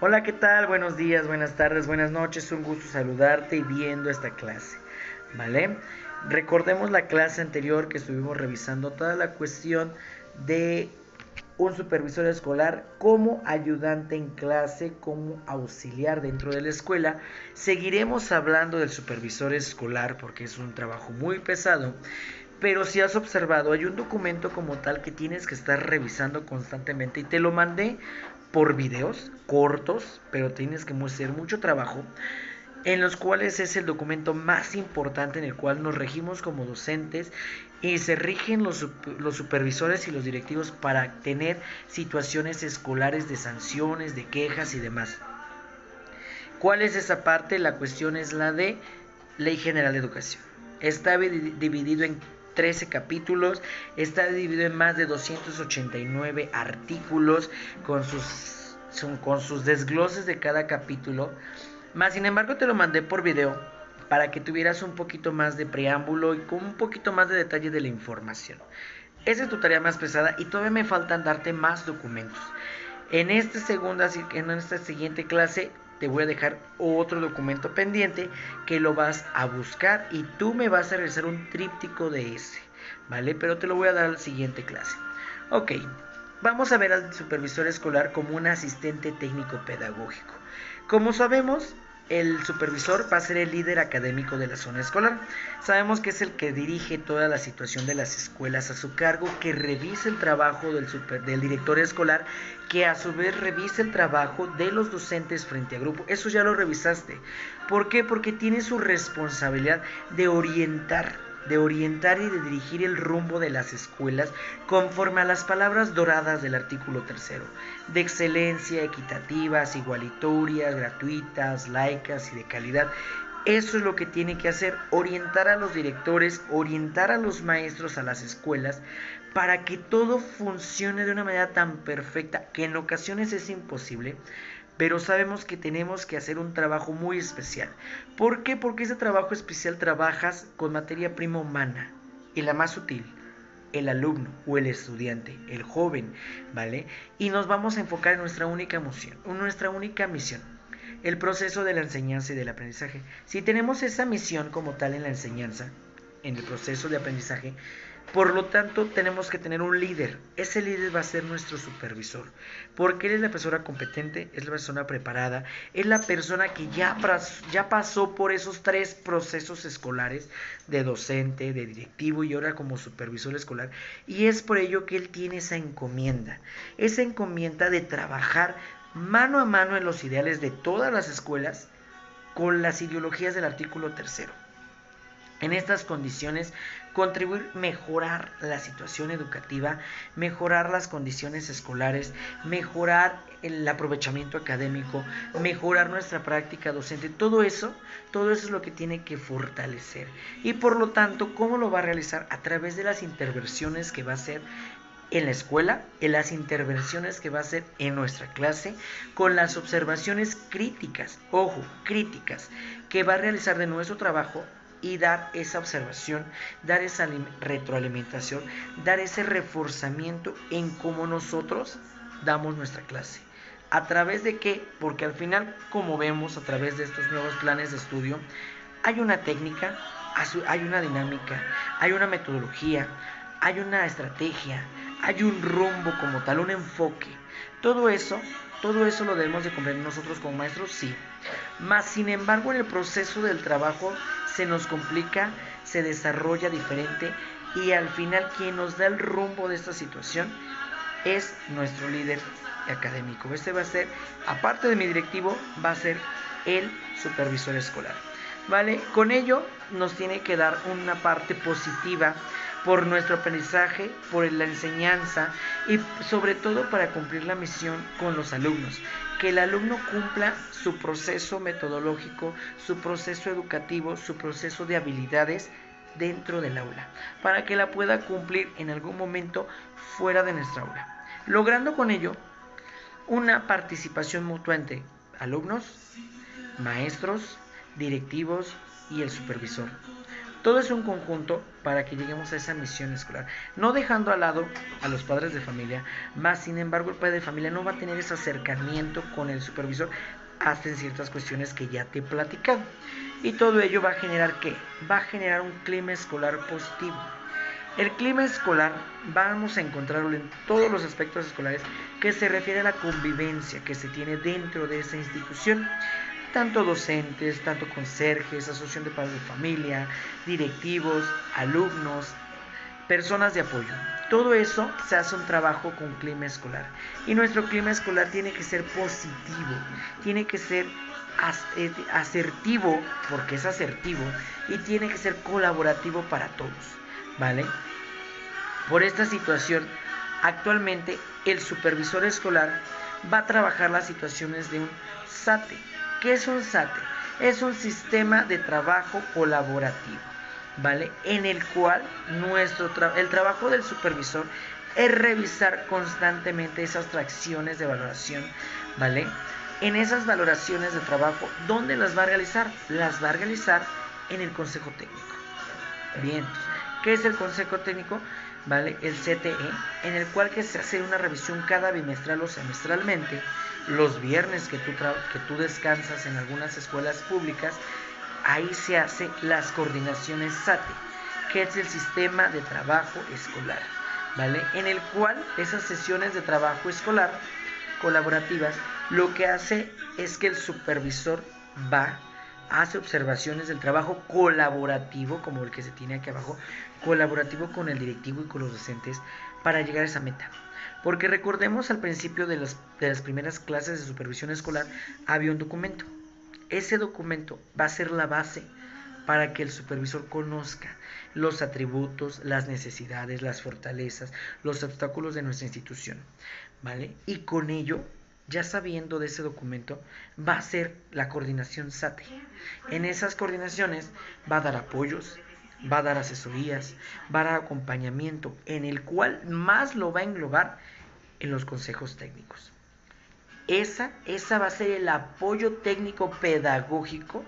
Hola, ¿qué tal? Buenos días, buenas tardes, buenas noches. Un gusto saludarte y viendo esta clase, ¿vale? Recordemos la clase anterior que estuvimos revisando toda la cuestión de un supervisor escolar como ayudante en clase, como auxiliar dentro de la escuela. Seguiremos hablando del supervisor escolar porque es un trabajo muy pesado. Pero si has observado, hay un documento como tal que tienes que estar revisando constantemente y te lo mandé por videos cortos, pero tienes que hacer mucho trabajo, en los cuales es el documento más importante en el cual nos regimos como docentes y se rigen los supervisores y los directivos para tener situaciones escolares de sanciones, de quejas y demás. ¿Cuál es esa parte? La cuestión es la de Ley General de Educación. Está dividido en 13 capítulos, está dividido en más de 289 artículos con sus desgloses de cada capítulo. Más sin embargo te lo mandé por video para que tuvieras un poquito más de preámbulo y con un poquito más de detalle de la información. Esa es tu tarea más pesada y todavía me faltan darte más documentos. En esta siguiente clase te voy a dejar otro documento pendiente que lo vas a buscar y tú me vas a realizar un tríptico de ese, ¿vale? Pero te lo voy a dar a la siguiente clase. Ok, vamos a ver al supervisor escolar como un asistente técnico pedagógico. Como sabemos, el supervisor va a ser el líder académico de la zona escolar. Sabemos que es el que dirige toda la situación de las escuelas a su cargo, que revisa el trabajo del director escolar, que a su vez revisa el trabajo de los docentes frente a grupo. Eso ya lo revisaste. ¿Por qué? Porque tiene su responsabilidad de orientar y de dirigir el rumbo de las escuelas conforme a las palabras doradas del artículo tercero, de excelencia, equitativas, igualitarias, gratuitas, laicas y de calidad. Eso es lo que tiene que hacer, orientar a los directores, orientar a los maestros a las escuelas, para que todo funcione de una manera tan perfecta, que en ocasiones es imposible, pero sabemos que tenemos que hacer un trabajo muy especial. ¿Por qué? Porque ese trabajo especial trabajas con materia prima humana y la más sutil, el alumno o el estudiante, el joven, ¿vale? Y nos vamos a enfocar en nuestra única misión, el proceso de la enseñanza y del aprendizaje. Si tenemos esa misión como tal en la enseñanza, en el proceso de aprendizaje, por lo tanto tenemos que tener un líder. Ese líder va a ser nuestro supervisor, porque él es la persona competente, es la persona preparada, es la persona que ya pasó por esos 3 procesos escolares, de docente, de directivo y ahora como supervisor escolar, y es por ello que él tiene esa encomienda de trabajar mano a mano en los ideales de todas las escuelas con las ideologías del artículo tercero. En estas condiciones, contribuir a mejorar la situación educativa, mejorar las condiciones escolares, mejorar el aprovechamiento académico, mejorar nuestra práctica docente, todo eso es lo que tiene que fortalecer. Y por lo tanto, ¿cómo lo va a realizar? A través de las intervenciones que va a hacer en la escuela, en las intervenciones que va a hacer en nuestra clase, con las observaciones críticas, ojo, críticas, que va a realizar de nuestro trabajo y dar esa observación, dar esa retroalimentación, dar ese reforzamiento en cómo nosotros damos nuestra clase. ¿A través de qué? Porque al final, como vemos a través de estos nuevos planes de estudio, hay una técnica, hay una dinámica, hay una metodología, hay una estrategia, hay un rumbo como tal, un enfoque. Todo eso lo debemos de comprender nosotros como maestros, sí. Mas, sin embargo, en el proceso del trabajo se nos complica, se desarrolla diferente y al final quien nos da el rumbo de esta situación es nuestro líder académico. Este va a ser, aparte de mi directivo, va a ser el supervisor escolar. ¿Vale? Con ello nos tiene que dar una parte positiva por nuestro aprendizaje, por la enseñanza y sobre todo para cumplir la misión con los alumnos. Que el alumno cumpla su proceso metodológico, su proceso educativo, su proceso de habilidades dentro del aula, para que la pueda cumplir en algún momento fuera de nuestra aula. Logrando con ello una participación mutua entre alumnos, maestros, directivos y el supervisor. Todo es un conjunto para que lleguemos a esa misión escolar, no dejando al lado a los padres de familia, más sin embargo el padre de familia no va a tener ese acercamiento con el supervisor hasta ciertas cuestiones que ya te he platicado. Y todo ello va a generar ¿qué? Va a generar un clima escolar positivo. El clima escolar vamos a encontrarlo en todos los aspectos escolares que se refiere a la convivencia que se tiene dentro de esa institución. Tanto docentes, tanto conserjes, asociación de padres de familia, directivos, alumnos, personas de apoyo. Todo eso se hace un trabajo con clima escolar. Y nuestro clima escolar tiene que ser positivo, tiene que ser asertivo, porque es asertivo, y tiene que ser colaborativo para todos, ¿vale? Por esta situación, actualmente el supervisor escolar va a trabajar las situaciones de un SATE. ¿Qué es un SATE? Es un sistema de trabajo colaborativo, ¿vale? En el cual el trabajo del supervisor es revisar constantemente esas tracciones de valoración, ¿vale? En esas valoraciones de trabajo, ¿dónde las va a realizar? Las va a realizar en el consejo técnico. Bien, ¿qué es el consejo técnico? ¿Vale? El CTE, en el cual que se hace una revisión cada bimestral o semestralmente, los viernes que tú descansas en algunas escuelas públicas, ahí se hacen las coordinaciones SATE, que es el sistema de trabajo escolar, ¿vale? En el cual esas sesiones de trabajo escolar colaborativas, lo que hace es que el supervisor hace observaciones del trabajo colaborativo, como el que se tiene aquí abajo, colaborativo con el directivo y con los docentes para llegar a esa meta. Porque recordemos al principio de las primeras clases de supervisión escolar había un documento. Ese documento va a ser la base para que el supervisor conozca los atributos, las necesidades, las fortalezas, los obstáculos de nuestra institución, ¿vale? Y con ello, ya sabiendo de ese documento, va a ser la coordinación SATE. En esas coordinaciones va a dar apoyos, va a dar asesorías, va a dar acompañamiento, en el cual más lo va a englobar en los consejos técnicos. Esa va a ser el apoyo técnico pedagógico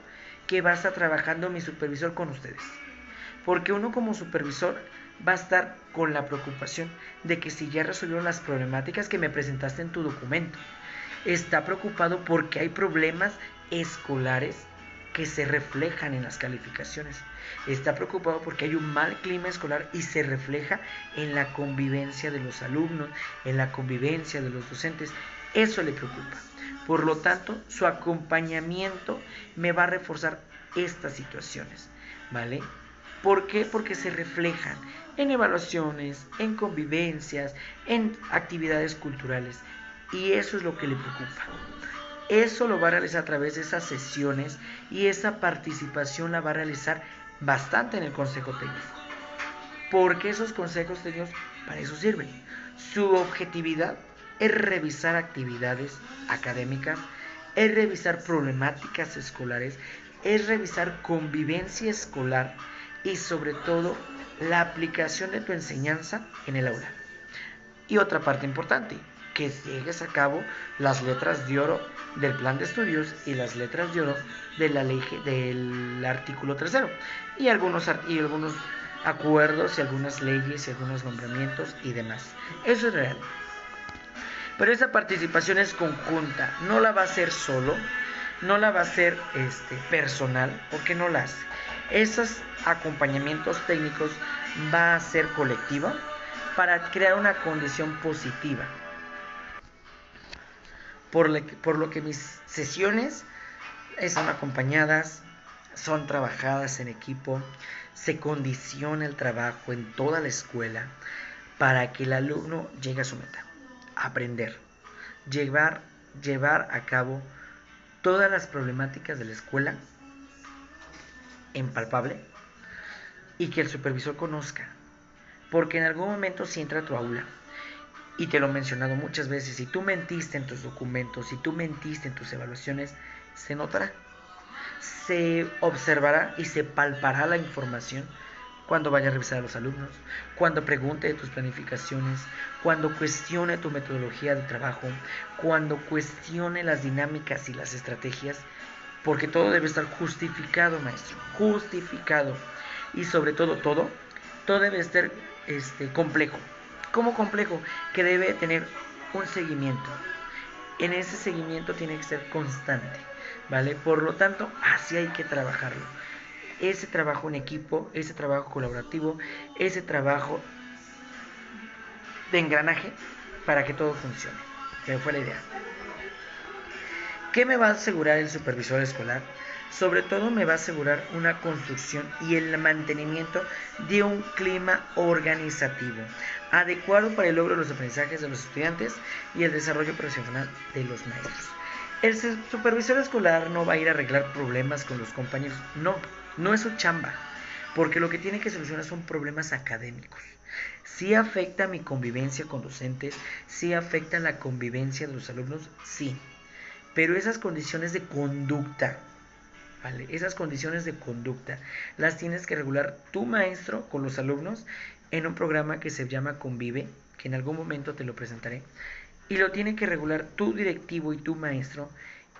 que va a estar trabajando mi supervisor con ustedes. Porque uno como supervisor va a estar con la preocupación de que si ya resolvieron las problemáticas que me presentaste en tu documento, está preocupado porque hay problemas escolares que se reflejan en las calificaciones. Está preocupado porque hay un mal clima escolar y se refleja en la convivencia de los alumnos, en la convivencia de los docentes. Eso le preocupa. Por lo tanto, su acompañamiento me va a reforzar estas situaciones, ¿vale? ¿Por qué? Porque se reflejan en evaluaciones, en convivencias, en actividades culturales. Y eso es lo que le preocupa. Eso lo va a realizar a través de esas sesiones y esa participación la va a realizar bastante en el consejo técnico. Porque esos consejos técnicos para eso sirven. Su objetividad es revisar actividades académicas, es revisar problemáticas escolares, es revisar convivencia escolar y sobre todo la aplicación de tu enseñanza en el aula. Y otra parte importante, que llegues a cabo las letras de oro del plan de estudios y las letras de oro de la ley del artículo 3 y algunos acuerdos y algunas leyes y algunos nombramientos y demás. Eso es real. Pero esa participación es conjunta, no la va a hacer solo, no la va a hacer personal, porque no la hace. Esos acompañamientos técnicos va a ser colectiva para crear una condición positiva. Por lo que mis sesiones son acompañadas, son trabajadas en equipo, se condiciona el trabajo en toda la escuela para que el alumno llegue a su meta, aprender, llevar a cabo todas las problemáticas de la escuela en palpable y que el supervisor conozca, porque en algún momento si entra a tu aula, y te lo he mencionado muchas veces, si tú mentiste en tus documentos, si tú mentiste en tus evaluaciones, se notará, se observará y se palpará la información cuando vaya a revisar a los alumnos, cuando pregunte de tus planificaciones, cuando cuestione tu metodología de trabajo, cuando cuestione las dinámicas y las estrategias, porque todo debe estar justificado, maestro, justificado. y sobre todo todo debe ser complejo. ¿Cómo complejo? Que debe tener un seguimiento. En ese seguimiento tiene que ser constante, ¿vale? Por lo tanto, así hay que trabajarlo. Ese trabajo en equipo, ese trabajo colaborativo, ese trabajo de engranaje para que todo funcione, que fue la idea. ¿Qué me va a asegurar el supervisor escolar? Sobre todo me va a asegurar una construcción y el mantenimiento de un clima organizativo adecuado para el logro de los aprendizajes de los estudiantes y el desarrollo profesional de los maestros. El supervisor escolar no va a ir a arreglar problemas con los compañeros, no es su chamba, porque lo que tiene que solucionar son problemas académicos. ¿Sí afecta mi convivencia con docentes? ¿Sí afecta la convivencia de los alumnos? Sí. Pero esas condiciones de conducta, ¿vale? Esas condiciones de conducta las tienes que regular tu maestro con los alumnos en un programa que se llama Convive, que en algún momento te lo presentaré, y lo tiene que regular tu directivo y tu maestro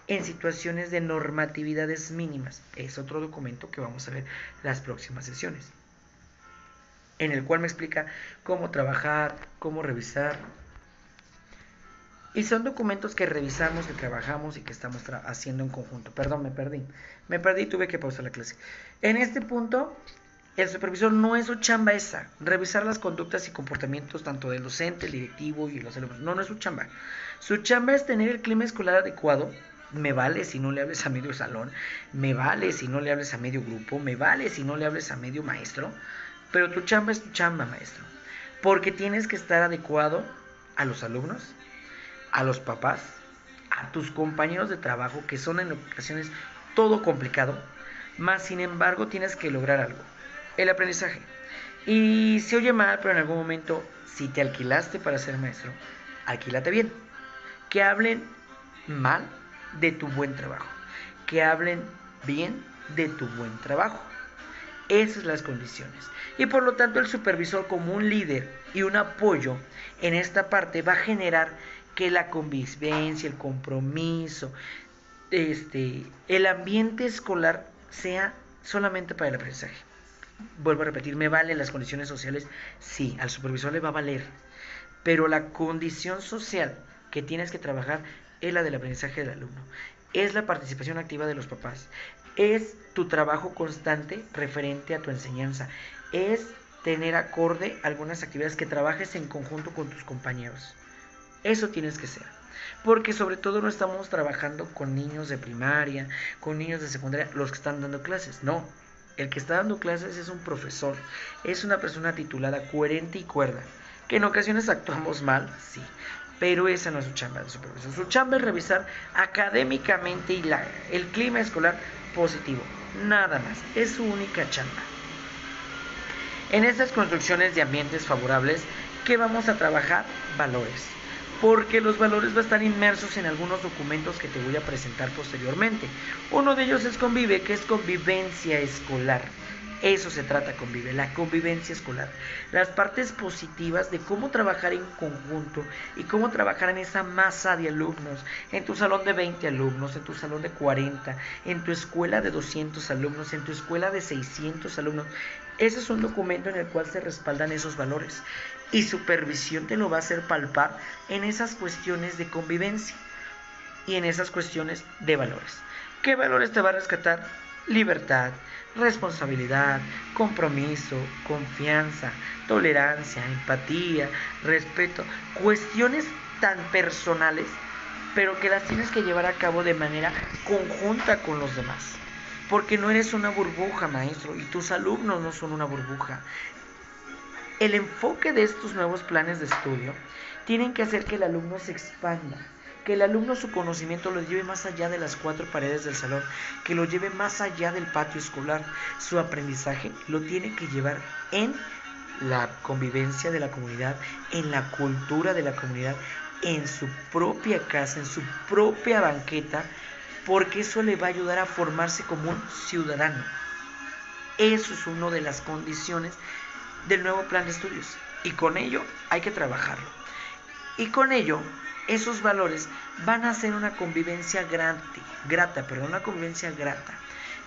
en situaciones de normatividades mínimas. Es otro documento que vamos a ver las próximas sesiones, en el cual me explica cómo trabajar, cómo revisar. Y son documentos que revisamos, que trabajamos y que estamos haciendo en conjunto. Perdón, me perdí y tuve que pausar la clase. En este punto, el supervisor no es su chamba esa, revisar las conductas y comportamientos tanto del docente, el directivo y los alumnos. No es su chamba. Su chamba es tener el clima escolar adecuado. Me vale si no le hables a medio salón, me vale si no le hables a medio grupo, me vale si no le hables a medio maestro, pero tu chamba es tu chamba, maestro. Porque tienes que estar adecuado a los alumnos, a los papás, a tus compañeros de trabajo, que son en ocasiones todo complicado, más sin embargo tienes que lograr algo, el aprendizaje. Y se oye mal, pero en algún momento, si te alquilaste para ser maestro, alquílate bien. Que hablen mal de tu buen trabajo, que hablen bien de tu buen trabajo. Esas son las condiciones. Y por lo tanto el supervisor, como un líder y un apoyo en esta parte, va a generar que la convivencia, el compromiso, el ambiente escolar sea solamente para el aprendizaje. Vuelvo a repetir, ¿me valen las condiciones sociales? Sí, al supervisor le va a valer, pero la condición social que tienes que trabajar es la del aprendizaje del alumno, es la participación activa de los papás, es tu trabajo constante referente a tu enseñanza, es tener acorde algunas actividades que trabajes en conjunto con tus compañeros. Eso tienes que ser, porque sobre todo no estamos trabajando con niños de primaria, con niños de secundaria, los que están dando clases, no. El que está dando clases es un profesor, es una persona titulada, coherente y cuerda, que en ocasiones actuamos mal, sí, pero esa no es su chamba de supervisor. Su chamba es revisar académicamente y el clima escolar positivo, nada más, es su única chamba. En estas construcciones de ambientes favorables, ¿qué vamos a trabajar? Valores. Porque los valores van a estar inmersos en algunos documentos que te voy a presentar posteriormente. Uno de ellos es Convive, que es convivencia escolar. Eso se trata Convive, la convivencia escolar. Las partes positivas de cómo trabajar en conjunto y cómo trabajar en esa masa de alumnos, en tu salón de 20 alumnos, en tu salón de 40, en tu escuela de 200 alumnos, en tu escuela de 600 alumnos. Ese es un documento en el cual se respaldan esos valores. Y supervisión te lo va a hacer palpar en esas cuestiones de convivencia y en esas cuestiones de valores. ¿Qué valores te va a rescatar? Libertad, responsabilidad, compromiso, confianza, tolerancia, empatía, respeto. Cuestiones tan personales, pero que las tienes que llevar a cabo de manera conjunta con los demás. Porque no eres una burbuja, maestro, y tus alumnos no son una burbuja. El enfoque de estos nuevos planes de estudio tienen que hacer que el alumno se expanda, que el alumno su conocimiento lo lleve más allá de las 4 paredes del salón, que lo lleve más allá del patio escolar. Su aprendizaje lo tiene que llevar en la convivencia de la comunidad, en la cultura de la comunidad, en su propia casa, en su propia banqueta, porque eso le va a ayudar a formarse como un ciudadano. Eso es una de las condiciones del nuevo plan de estudios, y con ello hay que trabajarlo, y con ello esos valores van a ser una convivencia grata, una convivencia grata,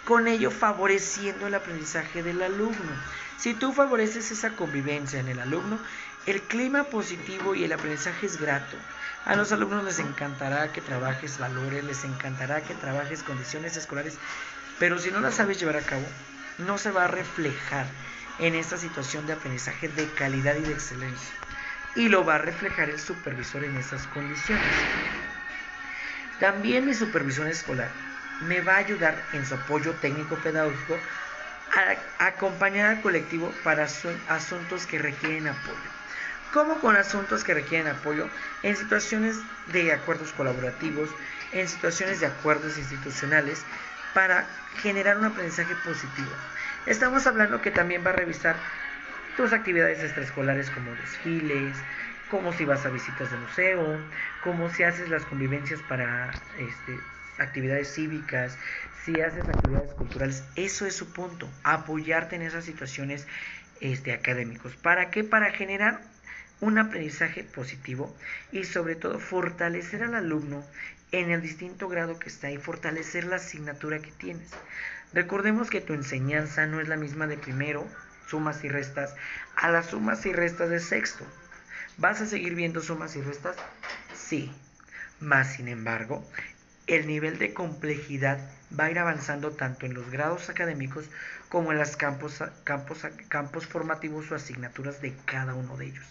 con ello favoreciendo el aprendizaje del alumno. Si tú favoreces esa convivencia en el alumno, el clima positivo y el aprendizaje es grato. A los alumnos les encantará que trabajes valores, les encantará que trabajes condiciones escolares, pero si no las sabes llevar a cabo, no se va a reflejar en esta situación de aprendizaje de calidad y de excelencia. Y lo va a reflejar el supervisor en esas condiciones. También mi supervisor escolar me va a ayudar en su apoyo técnico-pedagógico a acompañar al colectivo para asuntos que requieren apoyo. ¿Cómo con asuntos que requieren apoyo? En situaciones de acuerdos colaborativos, en situaciones de acuerdos institucionales, para generar un aprendizaje positivo. Estamos hablando que también va a revisar tus actividades extraescolares como desfiles, como si vas a visitas de museo, como si haces las convivencias para actividades cívicas, si haces actividades culturales. Eso es su punto, apoyarte en esas situaciones académicos. ¿Para qué? Para generar un aprendizaje positivo y sobre todo fortalecer al alumno en el distinto grado que está y fortalecer la asignatura que tienes. Recordemos que tu enseñanza no es la misma de primero, sumas y restas, a las sumas y restas de sexto. ¿Vas a seguir viendo sumas y restas? Sí. Más sin embargo, el nivel de complejidad va a ir avanzando tanto en los grados académicos como en los campos formativos o asignaturas de cada uno de ellos.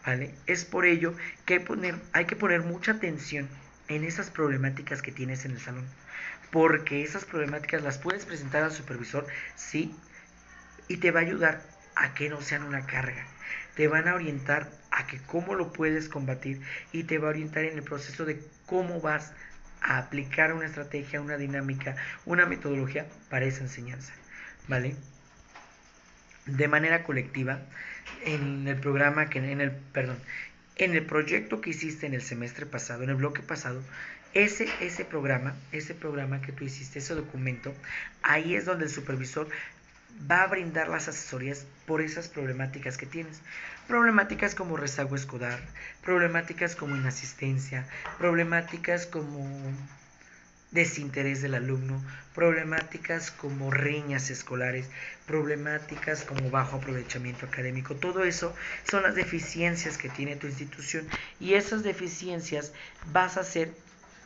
¿Vale? Es por ello que hay que poner mucha atención en esas problemáticas que tienes en el salón, porque esas problemáticas las puedes presentar al supervisor, sí, y te va a ayudar a que no sean una carga, te van a orientar a que cómo lo puedes combatir y te va a orientar en el proceso de cómo vas a aplicar una estrategia, una dinámica, una metodología para esa enseñanza, ¿vale? De manera colectiva, en el programa en el proyecto que hiciste en el semestre pasado, en el bloque pasado, ese programa que tú hiciste, ese documento, ahí es donde el supervisor va a brindar las asesorías por esas problemáticas que tienes. Problemáticas como rezago escolar, problemáticas como inasistencia, problemáticas como desinterés del alumno, problemáticas como riñas escolares, problemáticas como bajo aprovechamiento académico. Todo eso son las deficiencias que tiene tu institución y esas deficiencias vas a hacer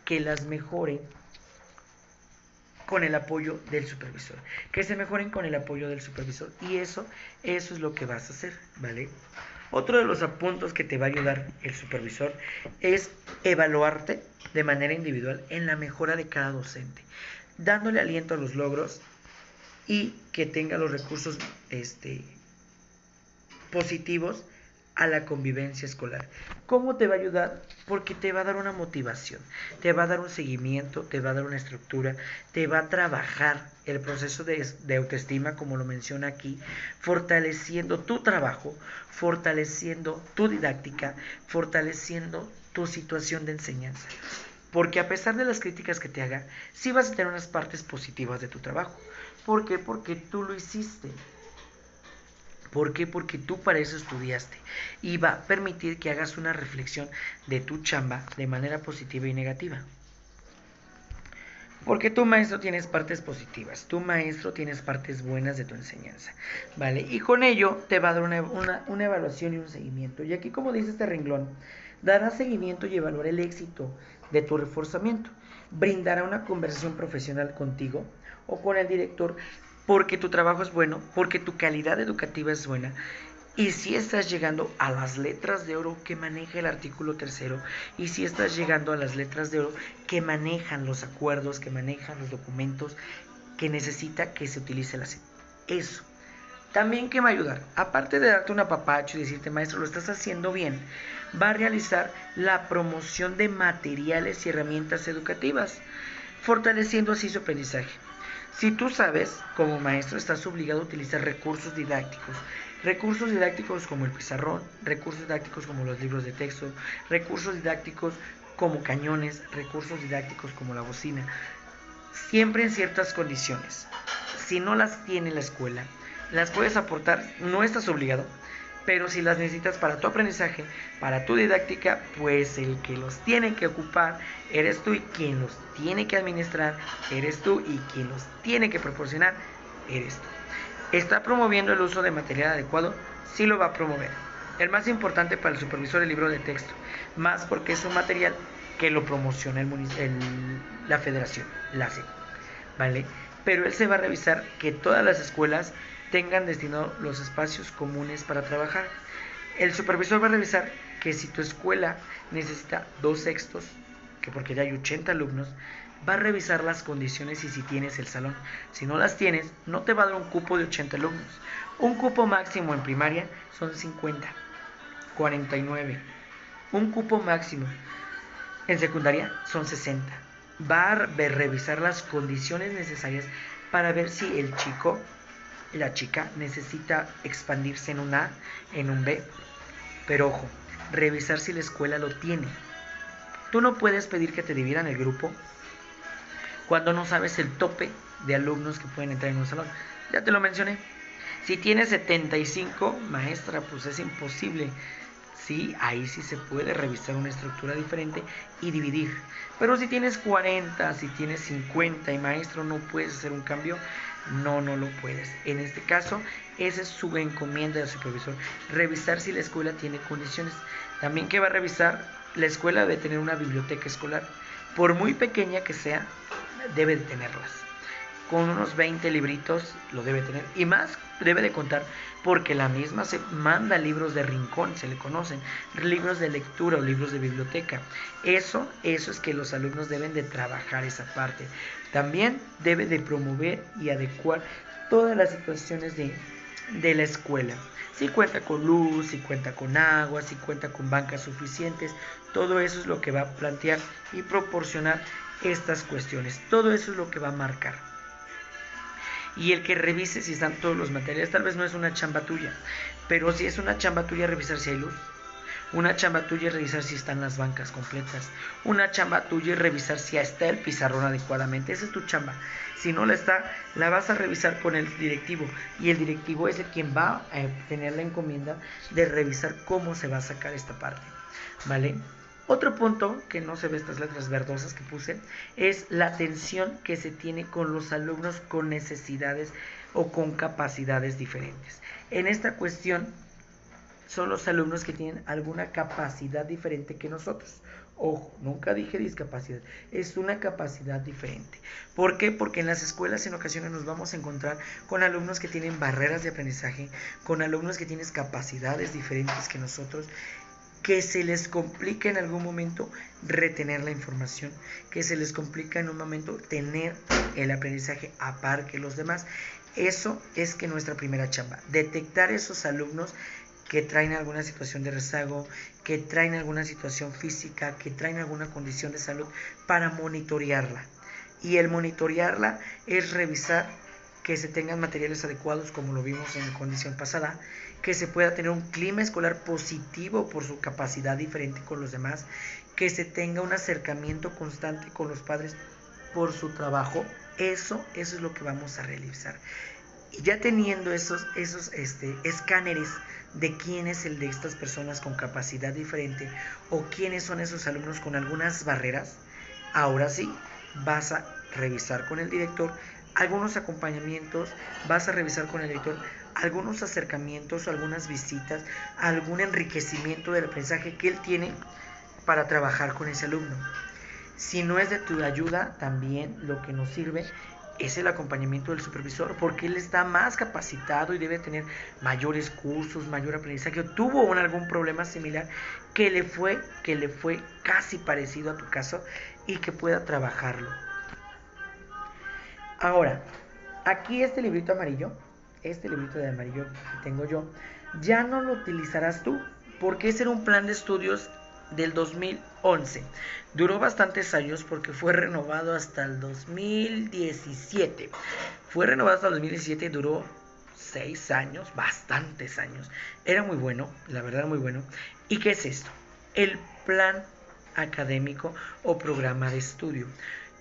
que las mejoren con el apoyo del supervisor, que se mejoren con el apoyo del supervisor y eso es lo que vas a hacer, ¿vale? Otro de los apuntos que te va a ayudar el supervisor es evaluarte de manera individual en la mejora de cada docente, dándole aliento a los logros y que tenga los recursos positivos a la convivencia escolar. ¿Cómo te va a ayudar? Porque te va a dar una motivación, te va a dar un seguimiento, te va a dar una estructura, te va a trabajar el proceso de autoestima, como lo menciona aquí, fortaleciendo tu trabajo, fortaleciendo tu didáctica, fortaleciendo tu situación de enseñanza. Porque a pesar de las críticas que te haga, sí vas a tener unas partes positivas de tu trabajo. ¿Por qué? Porque tú lo hiciste. ¿Por qué? Porque tú para eso estudiaste y va a permitir que hagas una reflexión de tu chamba de manera positiva y negativa. Porque tu maestro tienes partes positivas, tu maestro tienes partes buenas de tu enseñanza, ¿vale? Y con ello te va a dar una evaluación y un seguimiento. Y aquí, como dice este renglón, dará seguimiento y evaluará el éxito de tu reforzamiento. Brindará una conversación profesional contigo o con el director porque tu trabajo es bueno, porque tu calidad educativa es buena. Y si estás llegando a las letras de oro que maneja el artículo 3, y si estás llegando a las letras de oro que manejan los acuerdos, que manejan los documentos, que necesita que se utilice la SEP. Eso. También que va a ayudar, aparte de darte un apapacho y decirte, maestro, lo estás haciendo bien, va a realizar la promoción de materiales y herramientas educativas, fortaleciendo así su aprendizaje. Si tú sabes, como maestro, estás obligado a utilizar recursos didácticos como el pizarrón, recursos didácticos como los libros de texto, recursos didácticos como cañones, recursos didácticos como la bocina, siempre en ciertas condiciones. Si no las tiene la escuela, las puedes aportar, no estás obligado, Pero si las necesitas para tu aprendizaje, para tu didáctica, pues el que los tiene que ocupar eres tú, y quien los tiene que administrar eres tú, y quien los tiene que proporcionar eres tú. ¿Está promoviendo el uso de material adecuado? Sí lo va a promover. El más importante para el supervisor, el libro de texto, más porque es un material que lo promociona la federación, la SEP, ¿vale? Pero él se va a revisar que todas las escuelas tengan destinados los espacios comunes para trabajar. El supervisor va a revisar que si tu escuela necesita 2/6, que porque ya hay 80 alumnos, va a revisar las condiciones y si tienes el salón. Si no las tienes, no te va a dar un cupo de 80 alumnos. Un cupo máximo en primaria son 50, 49. Un cupo máximo en secundaria son 60. Va a revisar las condiciones necesarias para ver si el chico, la chica, necesita expandirse en un A, en un B. Pero ojo, revisar si la escuela lo tiene. Tú no puedes pedir que te dividan el grupo cuando no sabes el tope de alumnos que pueden entrar en un salón. Ya te lo mencioné. Si tienes 75, maestra, pues es imposible. Sí, ahí sí se puede revisar una estructura diferente y dividir. Pero si tienes 40, si tienes 50 y maestro no puedes hacer un cambio, no lo puedes. En este caso, esa es su encomienda del supervisor, revisar si la escuela tiene condiciones. También que va a revisar, la escuela debe tener una biblioteca escolar. Por muy pequeña que sea, debe de tenerlas. Con unos 20 libritos lo debe tener, y más debe de contar porque la misma se manda libros de rincón, se le conocen, libros de lectura o libros de biblioteca. Eso es que los alumnos deben de trabajar esa parte. También debe de promover y adecuar todas las situaciones de la escuela. Si cuenta con luz, si cuenta con agua, si cuenta con bancas suficientes, todo eso es lo que va a plantear y proporcionar estas cuestiones. Todo eso es lo que va a marcar. Y el que revise si están todos los materiales, tal vez no es una chamba tuya, pero si es una chamba tuya revisar si hay luz, una chamba tuya es revisar si están las bancas completas, una chamba tuya es revisar si está el pizarrón adecuadamente. Esa es tu chamba. Si no la está, la vas a revisar con el directivo, y el directivo es el quien va a tener la encomienda de revisar cómo se va a sacar esta parte, ¿vale? Otro punto que no se ve, estas letras verdosas que puse, es la atención que se tiene con los alumnos con necesidades o con capacidades diferentes. En esta cuestión son los alumnos que tienen alguna capacidad diferente que nosotros. Ojo, nunca dije discapacidad, es una capacidad diferente. ¿Por qué? Porque en las escuelas en ocasiones nos vamos a encontrar con alumnos que tienen barreras de aprendizaje, con alumnos que tienen capacidades diferentes que nosotros, que se les complica en algún momento retener la información, que se les complica en un momento tener el aprendizaje a par que los demás. Eso es que nuestra primera chamba, detectar esos alumnos que traen alguna situación de rezago, que traen alguna situación física, que traen alguna condición de salud, para monitorearla. Y el monitorearla es revisar que se tengan materiales adecuados, como lo vimos en la condición pasada, que se pueda tener un clima escolar positivo por su capacidad diferente con los demás, que se tenga un acercamiento constante con los padres por su trabajo. Eso es lo que vamos a realizar. Y ya teniendo esos escáneres de quién es el de estas personas con capacidad diferente o quiénes son esos alumnos con algunas barreras, ahora sí vas a revisar con el director algunos acompañamientos, vas a revisar con el director algunos acercamientos, algunas visitas, algún enriquecimiento del aprendizaje que él tiene para trabajar con ese alumno. Si no es de tu ayuda, también lo que nos sirve es el acompañamiento del supervisor, porque él está más capacitado y debe tener mayores cursos, mayor aprendizaje, o tuvo algún problema similar que le fue casi parecido a tu caso y que pueda trabajarlo. Ahora, aquí este librito amarillo, este librito de amarillo que tengo yo, ya no lo utilizarás tú, porque ese era un plan de estudios del 2011. Duró bastantes años porque fue renovado hasta el 2017. Fue renovado hasta el 2017 y duró 6 años, bastantes años. Era muy bueno, la verdad muy bueno. ¿Y qué es esto? El plan académico o programa de estudio.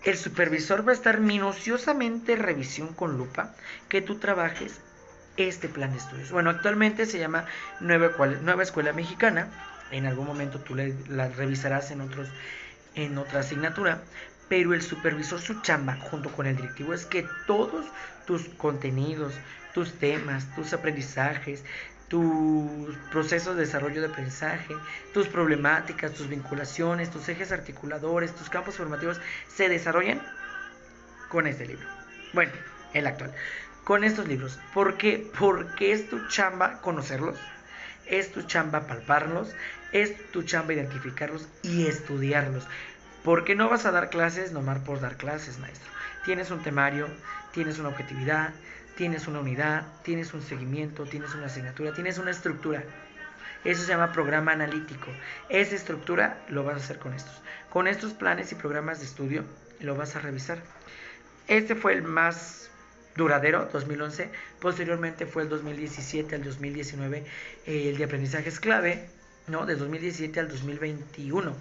El supervisor va a estar minuciosamente revisión con lupa que tú trabajes este plan de estudios. Bueno, actualmente se llama Nueva Escuela Mexicana. En algún momento tú la revisarás en otra asignatura, pero el supervisor, su chamba junto con el directivo, es que todos tus contenidos, tus temas, tus aprendizajes, tus procesos de desarrollo de aprendizaje, tus problemáticas, tus vinculaciones, tus ejes articuladores, tus campos formativos se desarrollen con este libro. Bueno, el actual. Con estos libros. ¿Por qué? Porque es tu chamba conocerlos, es tu chamba palparlos, es tu chamba identificarlos y estudiarlos. Porque no vas a dar clases nomás por dar clases, maestro. Tienes un temario, tienes una objetividad, tienes una unidad, tienes un seguimiento, tienes una asignatura, tienes una estructura. Eso se llama programa analítico. Esa estructura lo vas a hacer con estos. Con estos planes y programas de estudio lo vas a revisar. Este fue el más duradero, 2011. Posteriormente fue el 2017 al 2019, el de aprendizajes clave, ¿no? De 2017 al 2021.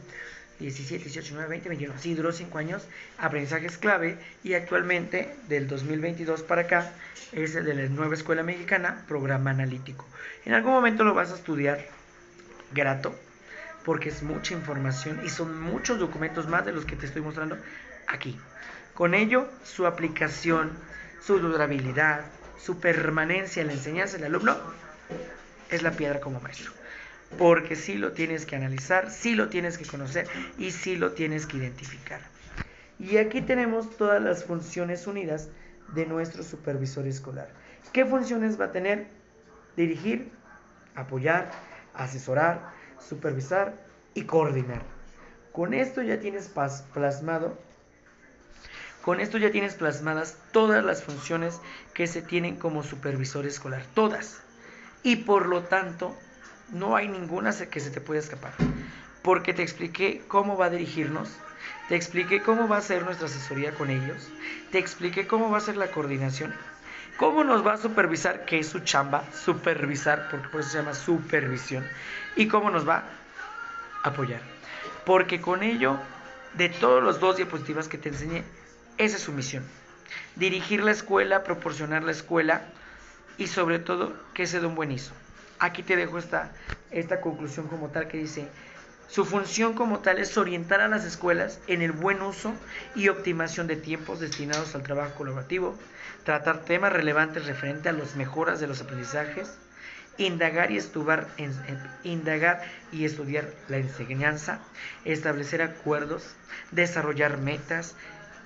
17, 18, 19, 20, 21. Sí, duró 5 años. Aprendizajes clave. Y actualmente, del 2022 para acá, es el de la Nueva Escuela Mexicana, programa analítico. En algún momento lo vas a estudiar grato, porque es mucha información y son muchos documentos más de los que te estoy mostrando aquí. Con ello, su aplicación, su durabilidad, su permanencia en la enseñanza del alumno es la piedra como maestro. Porque sí lo tienes que analizar, sí lo tienes que conocer y sí lo tienes que identificar. Y aquí tenemos todas las funciones unidas de nuestro supervisor escolar. ¿Qué funciones va a tener? Dirigir, apoyar, asesorar, supervisar y coordinar. Con esto ya tienes plasmado, con esto ya tienes plasmadas todas las funciones que se tienen como supervisor escolar, todas. Y por lo tanto, no hay ninguna que se te pueda escapar, porque te expliqué cómo va a dirigirnos, te expliqué cómo va a ser nuestra asesoría con ellos, te expliqué cómo va a ser la coordinación, cómo nos va a supervisar, que es su chamba, supervisar, porque por eso se llama supervisión, y cómo nos va a apoyar. Porque con ello, de todos los 2 diapositivas que te enseñé, esa es su misión. Dirigir la escuela, proporcionar la escuela y sobre todo que se dé un buen uso. Aquí te dejo esta conclusión como tal que dice: su función como tal es orientar a las escuelas en el buen uso y optimización de tiempos destinados al trabajo colaborativo, tratar temas relevantes referentes a las mejoras de los aprendizajes, indagar y estudiar la enseñanza, establecer acuerdos, desarrollar metas,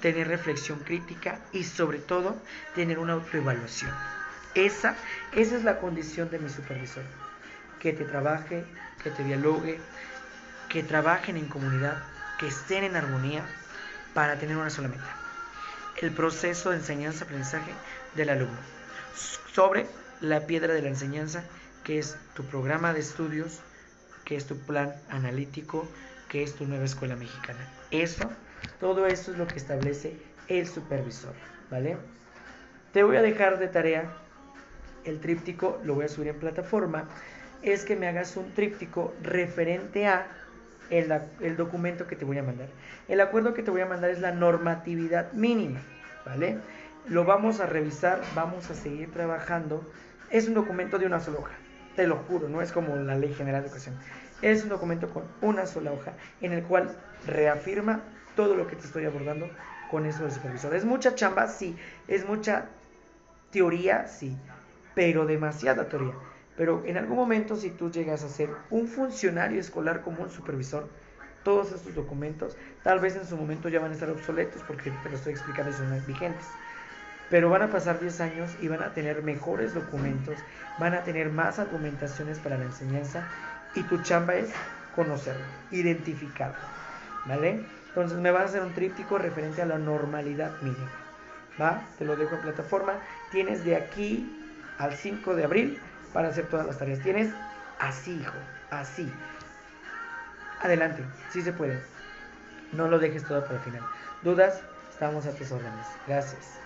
tener reflexión crítica y sobre todo tener una autoevaluación. Esa es la condición de mi supervisor, que te trabaje, que te dialogue, que trabajen en comunidad, que estén en armonía para tener una sola meta: el proceso de enseñanza-aprendizaje del alumno, sobre la piedra de la enseñanza, que es tu programa de estudios, que es tu plan analítico, que es tu Nueva Escuela Mexicana. Todo eso es lo que establece el supervisor, ¿vale? Te voy a dejar de tarea el tríptico, lo voy a subir en plataforma, es que me hagas un tríptico referente a el documento que te voy a mandar. El acuerdo que te voy a mandar es la normatividad mínima, ¿vale? Lo vamos a revisar, vamos a seguir trabajando. Es un documento de una sola hoja, te lo juro, no es como la Ley General de Educación. Es un documento con una sola hoja en el cual reafirma todo lo que te estoy abordando con eso del supervisor. ¿Es mucha chamba? Sí. ¿Es mucha teoría? Sí. Pero demasiada teoría. Pero en algún momento, si tú llegas a ser un funcionario escolar como un supervisor, todos estos documentos tal vez en su momento ya van a estar obsoletos, porque te lo estoy explicando y son vigentes, pero van a pasar 10 años y van a tener mejores documentos, van a tener más argumentaciones para la enseñanza, y tu chamba es conocerlo, identificarlo, ¿vale? Entonces me vas a hacer un tríptico referente a la normalidad mínima, ¿va? Te lo dejo en plataforma. Tienes de aquí al 5 de abril para hacer todas las tareas. Tienes así, hijo, así. Adelante, sí se puede. No lo dejes todo para el final. ¿Dudas? Estamos a tus órdenes. Gracias.